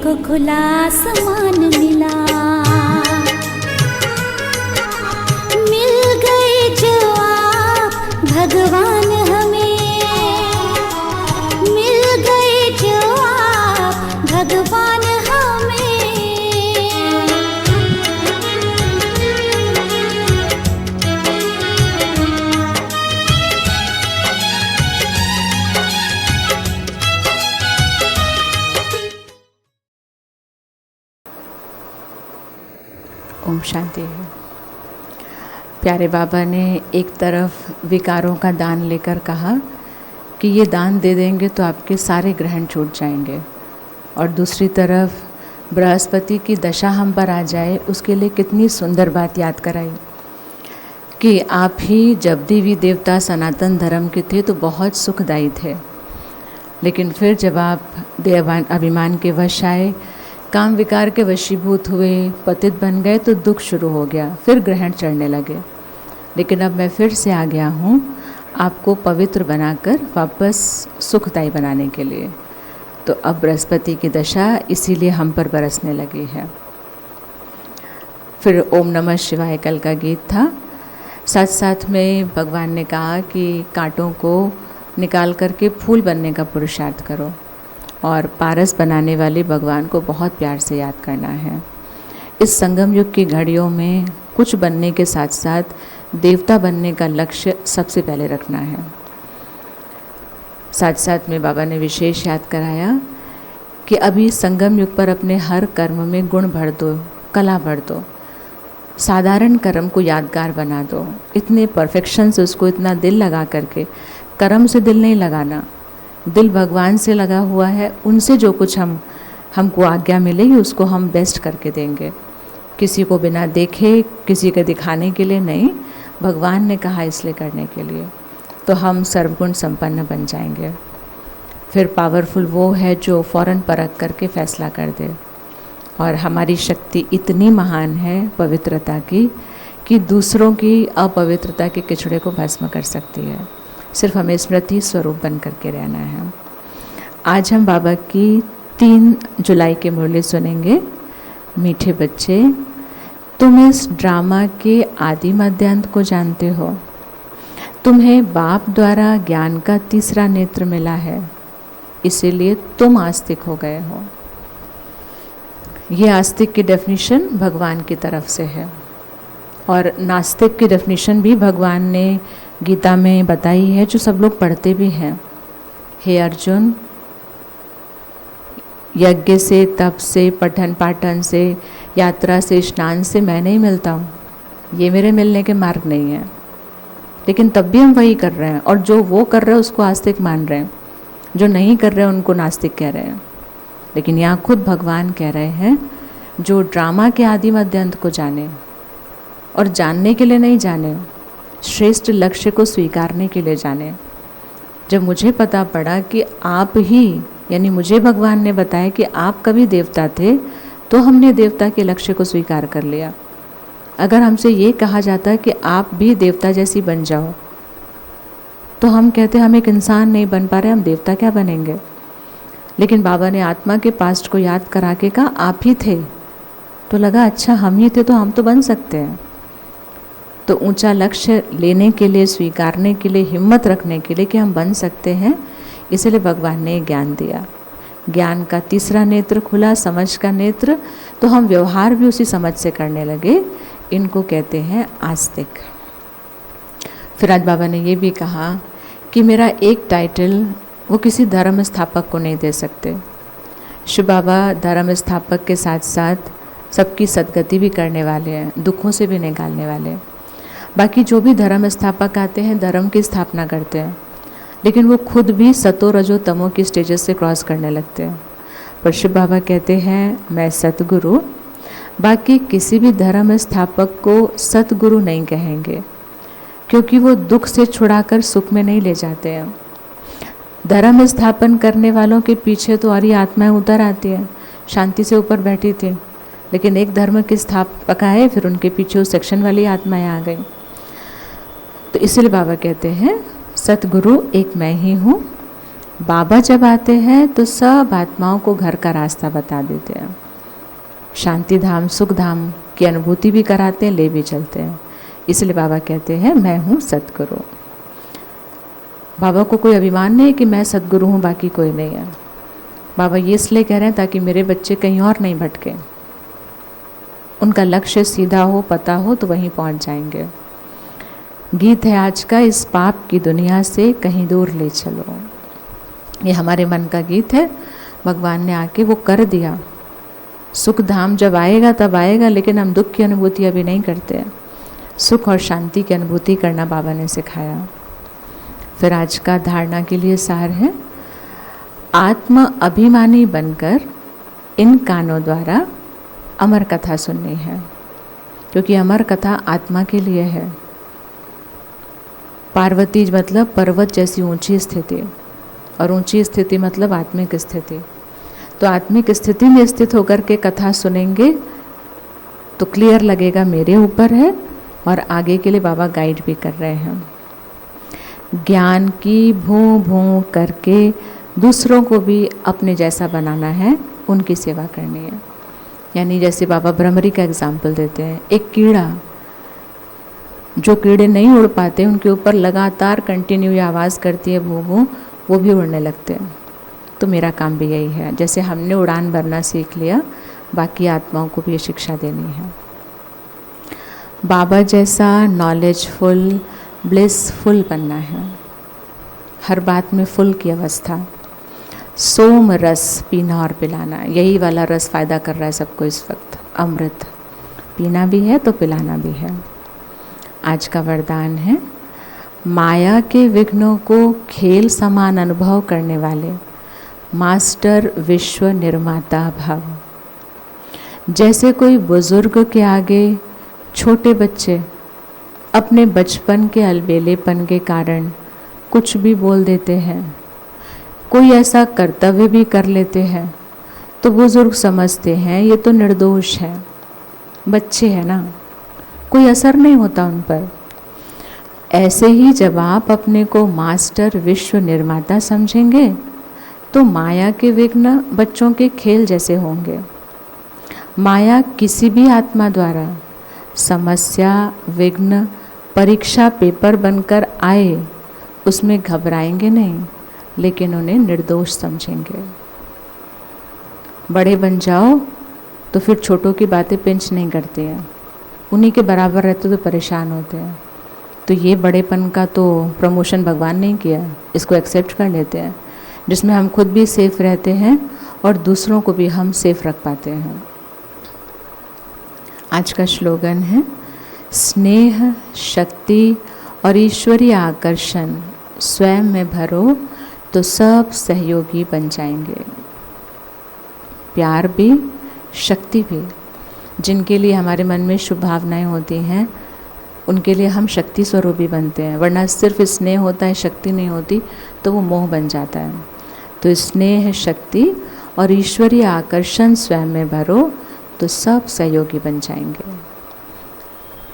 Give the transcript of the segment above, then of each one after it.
को खुला आसमान मिला, मिल गए जो आप भगवान हमें, मिल गए जो आप भगवान हमें। ओम शांति। प्यारे बाबा ने एक तरफ विकारों का दान लेकर कहा कि ये दान दे देंगे तो आपके सारे ग्रहण छूट जाएंगे, और दूसरी तरफ बृहस्पति की दशा हम पर आ जाए उसके लिए कितनी सुंदर बात याद कराई कि आप ही जब देवी देवता सनातन धर्म के थे तो बहुत सुखदायी थे, लेकिन फिर जब आप देवान अभिमान के वश आए, काम विकार के वशीभूत हुए, पतित बन गए तो दुख शुरू हो गया, फिर ग्रहण चढ़ने लगे। लेकिन अब मैं फिर से आ गया हूँ आपको पवित्र बनाकर वापस सुखदायी बनाने के लिए। तो अब बृहस्पति की दशा इसीलिए हम पर बरसने लगी है। फिर ओम नमः शिवाय कल का गीत था। साथ साथ में भगवान ने कहा कि कांटों को निकाल करके फूल बनने का पुरुषार्थ करो, और पारस बनाने वाले भगवान को बहुत प्यार से याद करना है। इस संगम युग की घड़ियों में कुछ बनने के साथ साथ देवता बनने का लक्ष्य सबसे पहले रखना है। साथ साथ में बाबा ने विशेष याद कराया कि अभी संगम युग पर अपने हर कर्म में गुण भर दो, कला भर दो, साधारण कर्म को यादगार बना दो। इतने परफेक्शन से उसको इतना दिल लगा करके, कर्म से दिल नहीं लगाना, दिल भगवान से लगा हुआ है, उनसे जो कुछ हमको आज्ञा मिलेगी उसको हम बेस्ट करके देंगे। किसी को बिना देखे, किसी के दिखाने के लिए नहीं, भगवान ने कहा इसलिए करने के लिए, तो हम सर्वगुण संपन्न बन जाएंगे। फिर पावरफुल वो है जो फ़ौरन परख करके फैसला कर दे, और हमारी शक्ति इतनी महान है पवित्रता की कि दूसरों की अपवित्रता के किचड़े को भस्म कर सकती है। सिर्फ हमें स्मृति स्वरूप बन करके रहना है। आज हम बाबा की 3 जुलाई की मुरली सुनेंगे। मीठे बच्चे, तुम इस ड्रामा के आदि मध्यांत को जानते हो। तुम्हें बाप द्वारा ज्ञान का तीसरा नेत्र मिला है, इसीलिए तुम आस्तिक हो गए हो। ये आस्तिक की डेफिनेशन भगवान की तरफ से है, और नास्तिक की डेफिनेशन भी भगवान ने गीता में बताई है, जो सब लोग पढ़ते भी हैं। हे अर्जुन, यज्ञ से, तप से, पठन पाठन से, यात्रा से, स्नान से मैं नहीं मिलता हूँ, ये मेरे मिलने के मार्ग नहीं है। लेकिन तब भी हम वही कर रहे हैं, और जो वो कर रहे हैं उसको आस्तिक मान रहे हैं, जो नहीं कर रहे हैं उनको नास्तिक कह रहे हैं। लेकिन यहाँ खुद भगवान कह रहे हैं, जो ड्रामा के आदि मध्य अंत को जाने, और जानने के लिए नहीं जाने, श्रेष्ठ लक्ष्य को स्वीकारने के लिए जाने। जब मुझे पता पड़ा कि आप ही, यानी मुझे भगवान ने बताया कि आप कभी देवता थे, तो हमने देवता के लक्ष्य को स्वीकार कर लिया। अगर हमसे ये कहा जाता कि आप भी देवता जैसी बन जाओ, तो हम कहते हम एक इंसान नहीं बन पा रहे, हम देवता क्या बनेंगे। लेकिन बाबा ने आत्मा के पास्ट को याद करा के कहा आप ही थे, तो लगा अच्छा हम ही थे तो हम तो बन सकते हैं। तो ऊंचा लक्ष्य लेने के लिए, स्वीकारने के लिए, हिम्मत रखने के लिए कि हम बन सकते हैं, इसलिए भगवान ने ज्ञान दिया। ज्ञान का तीसरा नेत्र खुला, समझ का नेत्र, तो हम व्यवहार भी उसी समझ से करने लगे। इनको कहते हैं आस्तिक। फिर आज बाबा ने ये भी कहा कि मेरा एक टाइटल वो किसी धर्म स्थापक को नहीं दे सकते। शिव बाबा धर्म स्थापक के साथ साथ सबकी सदगति भी करने वाले हैं, दुखों से भी निकालने वाले। बाकी जो भी धर्म स्थापक आते हैं धर्म की स्थापना करते हैं, लेकिन वो खुद भी सतो रजो तमो की स्टेजेस से क्रॉस करने लगते हैं। पर शिव बाबा कहते हैं मैं सतगुरु, बाकी किसी भी धर्म स्थापक को सतगुरु नहीं कहेंगे, क्योंकि वो दुख से छुड़ाकर सुख में नहीं ले जाते हैं। धर्म स्थापन करने वालों के पीछे तो और ही आत्माएं उतर आती हैं, शांति से ऊपर बैठी थी, लेकिन एक धर्म की स्थापक आए, फिर उनके पीछे उस सेक्शन वाली आत्माएं आ गई। तो इसलिए बाबा कहते हैं सतगुरु एक मैं ही हूँ, बाबा जब आते हैं तो सब आत्माओं को घर का रास्ता बता देते हैं, शांति धाम सुख धाम की अनुभूति भी कराते हैं, ले भी चलते हैं। इसलिए बाबा कहते हैं मैं हूँ सद्गुरु। बाबा को कोई अभिमान नहीं है कि मैं सद्गुरु हूँ बाकी कोई नहीं है। बाबा ये इसलिए कह रहे हैं ताकि मेरे बच्चे कहीं और नहीं भटके, उनका लक्ष्य सीधा हो, पता हो तो वहीं पहुँच जाएंगे। गीत है आज का, इस पाप की दुनिया से कहीं दूर ले चलो। ये हमारे मन का गीत है, भगवान ने आके वो कर दिया। सुख धाम जब आएगा तब आएगा, लेकिन हम दुख की अनुभूति अभी नहीं करते। सुख और शांति की अनुभूति करना बाबा ने सिखाया। फिर आज का धारणा के लिए सार है, आत्म अभिमानी बनकर इन कानों द्वारा अमर कथा सुननी है, क्योंकि अमर कथा आत्मा के लिए है। पार्वती मतलब पर्वत जैसी ऊंची स्थिति, और ऊंची स्थिति मतलब आत्मिक स्थिति। तो आत्मिक स्थिति में स्थित होकर के कथा सुनेंगे तो क्लियर लगेगा मेरे ऊपर है, और आगे के लिए बाबा गाइड भी कर रहे हैं। ज्ञान की भूं भूं करके दूसरों को भी अपने जैसा बनाना है, उनकी सेवा करनी है। यानी जैसे बाबा भ्रमरी का एग्जाम्पल देते हैं, एक कीड़ा, जो कीड़े नहीं उड़ पाते उनके ऊपर लगातार कंटिन्यू ये आवाज़ करती है भूं भूं, वो भी उड़ने लगते हैं। तो मेरा काम भी यही है, जैसे हमने उड़ान भरना सीख लिया, बाकी आत्माओं को भी ये शिक्षा देनी है। बाबा जैसा नॉलेजफुल ब्लिसफुल बनना है, हर बात में फुल की अवस्था। सोम रस पीना और पिलाना, यही वाला रस फ़ायदा कर रहा है सबको इस वक्त। अमृत पीना भी है तो पिलाना भी है। आज का वरदान है, माया के विघ्नों को खेल समान अनुभव करने वाले मास्टर विश्व निर्माता भव। जैसे कोई बुजुर्ग के आगे छोटे बच्चे अपने बचपन के अलबेलेपन के कारण कुछ भी बोल देते हैं, कोई ऐसा कर्तव्य भी कर लेते हैं, तो बुजुर्ग समझते हैं ये तो निर्दोष है, बच्चे हैं ना, कोई असर नहीं होता उन पर। ऐसे ही जब आप अपने को मास्टर विश्व निर्माता समझेंगे तो माया के विघ्न बच्चों के खेल जैसे होंगे। माया किसी भी आत्मा द्वारा समस्या, विघ्न, परीक्षा पेपर बनकर आए, उसमें घबराएंगे नहीं, लेकिन उन्हें निर्दोष समझेंगे। बड़े बन जाओ तो फिर छोटों की बातें पिंच नहीं करते हैं, उन्हीं के बराबर रहते तो परेशान होते हैं। तो ये बड़ेपन का तो प्रमोशन भगवान नहीं किया, इसको एक्सेप्ट कर लेते हैं, जिसमें हम खुद भी सेफ रहते हैं और दूसरों को भी हम सेफ रख पाते हैं। आज का श्लोगन है, स्नेह, शक्ति और ईश्वरीय आकर्षण स्वयं में भरो तो सब सहयोगी बन जाएंगे। प्यार भी, शक्ति भी, जिनके लिए हमारे मन में शुभ भावनाएं होती हैं उनके लिए हम शक्ति स्वरूप भी बनते हैं, वरना सिर्फ स्नेह होता है, शक्ति नहीं होती तो वो मोह बन जाता है। तो स्नेह, शक्ति और ईश्वरीय आकर्षण स्वयं में भरो तो सब सहयोगी बन जाएंगे।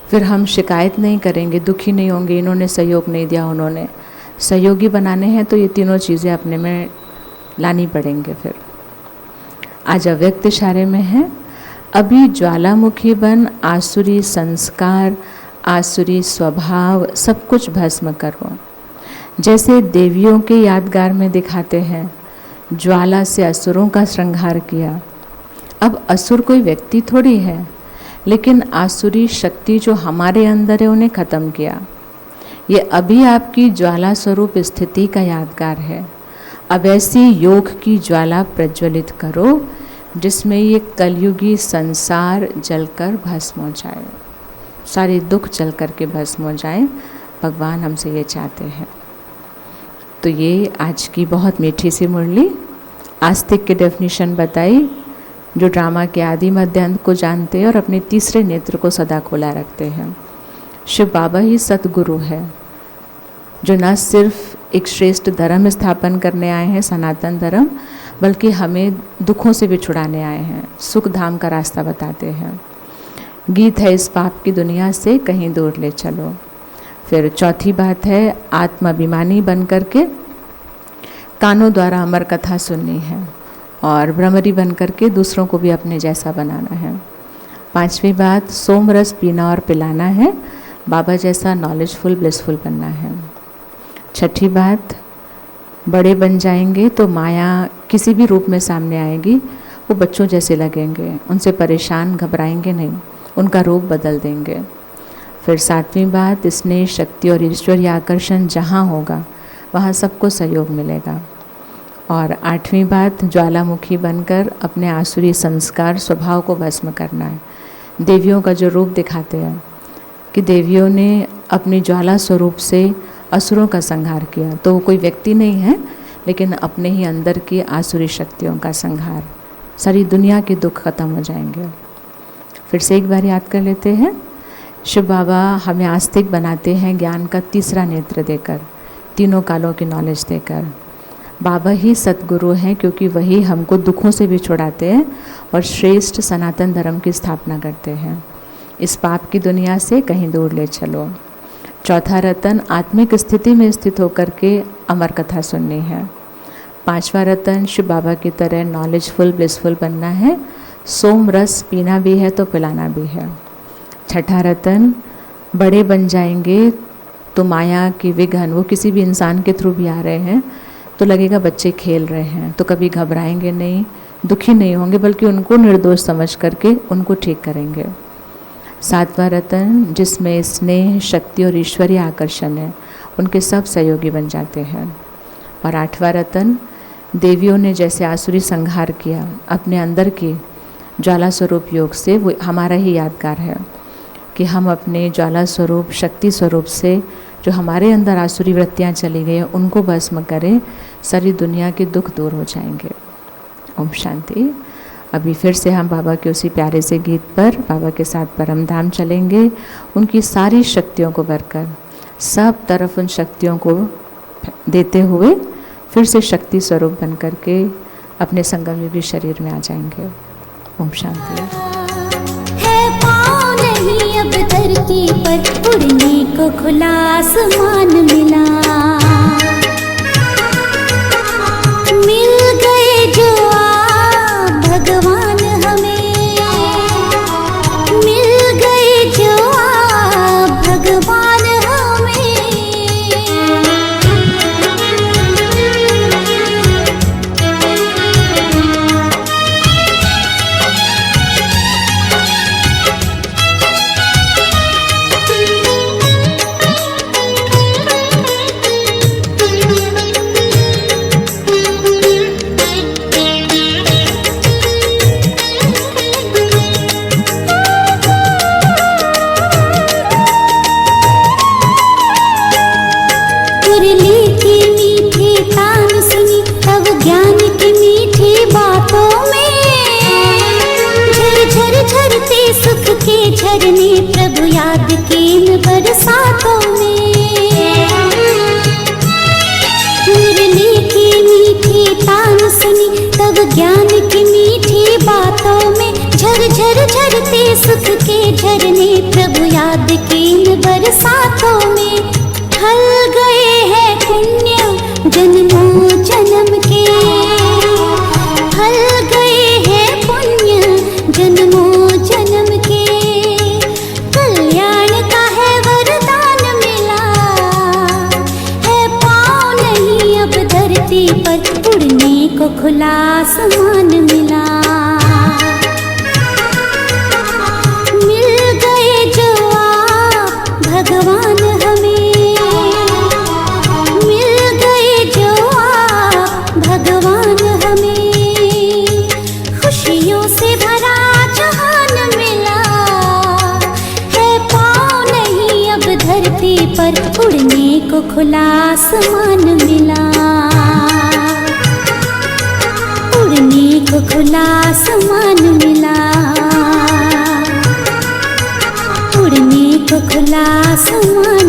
फिर हम शिकायत नहीं करेंगे, दुखी नहीं होंगे, इन्होंने सहयोग नहीं दिया, उन्होंने। सहयोगी बनाने हैं तो ये तीनों चीज़ें अपने में लानी पड़ेंगे। फिर आज अव्यक्त इशारे में है, अभी ज्वालामुखी बन आसुरी संस्कार, आसुरी स्वभाव सब कुछ भस्म करो। जैसे देवियों के यादगार में दिखाते हैं, ज्वाला से असुरों का श्रृंगार किया। अब असुर कोई व्यक्ति थोड़ी है, लेकिन आसुरी शक्ति जो हमारे अंदर है उन्हें ख़त्म किया। ये अभी आपकी ज्वाला स्वरूप स्थिति का यादगार है। अब ऐसी योग की ज्वाला प्रज्वलित करो जिसमें ये कलयुगी संसार जलकर भस्म हो जाए, सारे दुख जल करके भस्म हो जाए। भगवान हमसे ये चाहते हैं। तो ये आज की बहुत मीठी सी मुरली, आस्तिक की डेफिनेशन बताई, जो ड्रामा के आदि मध्य अंत को जानते हैं और अपने तीसरे नेत्र को सदा खोला रखते हैं। शिव बाबा ही सतगुरु है, जो न सिर्फ एक श्रेष्ठ धर्म स्थापन करने आए हैं, सनातन धर्म, बल्कि हमें दुखों से भी छुड़ाने आए हैं, सुख धाम का रास्ता बताते हैं। गीत है, इस पाप की दुनिया से कहीं दूर ले चलो। फिर चौथी बात है, आत्माभिमानी बन करके कानों द्वारा अमर कथा सुननी है और भ्रमरी बन करके दूसरों को भी अपने जैसा बनाना है। 5वीं बात, सोम रस पीना और पिलाना है, बाबा जैसा नॉलेजफुल ब्लिसफुल बनना है। 6ठी बात, बड़े बन जाएंगे तो माया किसी भी रूप में सामने आएगी, वो बच्चों जैसे लगेंगे, उनसे परेशान घबराएंगे नहीं, उनका रूप बदल देंगे। फिर 7वीं बात, स्नेह शक्ति और ईश्वरीय आकर्षण जहाँ होगा वहाँ सबको सहयोग मिलेगा। और 8वीं बात, ज्वालामुखी बनकर अपने आसुरी संस्कार स्वभाव को भस्म करना है। देवियों का जो रूप दिखाते हैं कि देवियों ने अपनी ज्वाला स्वरूप से असुरों का संहार किया, तो वो कोई व्यक्ति नहीं है लेकिन अपने ही अंदर की आसुरी शक्तियों का संहार, सारी दुनिया के दुख खत्म हो जाएंगे। फिर से एक बार याद कर लेते हैं, शिव बाबा हमें आस्तिक बनाते हैं ज्ञान का तीसरा नेत्र देकर, तीनों कालों की नॉलेज देकर। बाबा ही सतगुरु हैं क्योंकि वही हमको दुखों से भी छुड़ाते हैं और श्रेष्ठ सनातन धर्म की स्थापना करते हैं। इस पाप की दुनिया से कहीं दूर ले चलो। चौथा रतन, आत्मिक स्थिति में स्थित होकर के अमर कथा सुननी है। 5वां रतन, शिव बाबा की तरह नॉलेजफुल ब्लिसफुल बनना है, सोम रस पीना भी है तो पिलाना भी है। 6ठा रतन, बड़े बन जाएंगे तो माया की विघ्न, वो किसी भी इंसान के थ्रू भी आ रहे हैं तो लगेगा बच्चे खेल रहे हैं, तो कभी घबराएंगे नहीं, दुखी नहीं होंगे, बल्कि उनको निर्दोष समझ करके उनको ठीक करेंगे। 7वां रतन, जिसमें स्नेह शक्ति और ईश्वरीय आकर्षण है, उनके सब सहयोगी बन जाते हैं। और 8वां रतन, देवियों ने जैसे आसुरी संहार किया अपने अंदर की ज्वाला स्वरूप योग से, वो हमारा ही यादगार है कि हम अपने ज्वाला स्वरूप शक्ति स्वरूप से जो हमारे अंदर आसुरी वृत्तियाँ चली गई हैं उनको भस्म करें, सारी दुनिया के दुख दूर हो जाएंगे। ओम शांति। अभी फिर से हम बाबा के उसी प्यारे से गीत पर बाबा के साथ परम धाम चलेंगे, उनकी सारी शक्तियों को भरकर सब तरफ उन शक्तियों को देते हुए फिर से शक्ति स्वरूप बन करके अपने संगम युगी शरीर में आ जाएंगे। ओम शांति। है पाँव नहीं अब धरती पर, उड़ने को खुला आसमान मिला, मिल गए जो आप भगवान हमें, मिल गए जो आप भगवान हमें। सुख के झरने प्रभु याद के इन बरसातों में, मुरली की मीठी तान सुनी तब ज्ञान की मीठी बातों में, झर झर झरते सुख के झरने प्रभु याद के इन बरसातों में। ढल गए हैं पुण्य जन्मों जन्म के, ढल गए हैं पुण्य जन्मों जन्म के, कल्याण का है वरदान मिला, है पाँव नहीं अब धरती पर, उड़ने को खुला आसमान मिला, मिल गए जो आप भगवान हमें, मिल गए जो आप भगवान हमें, खुशियों से भरा धरती पर, उड़ने को खुला आसमान मिला, उड़ने को खुला आसमान मिला, उड़ने को खुला आसमान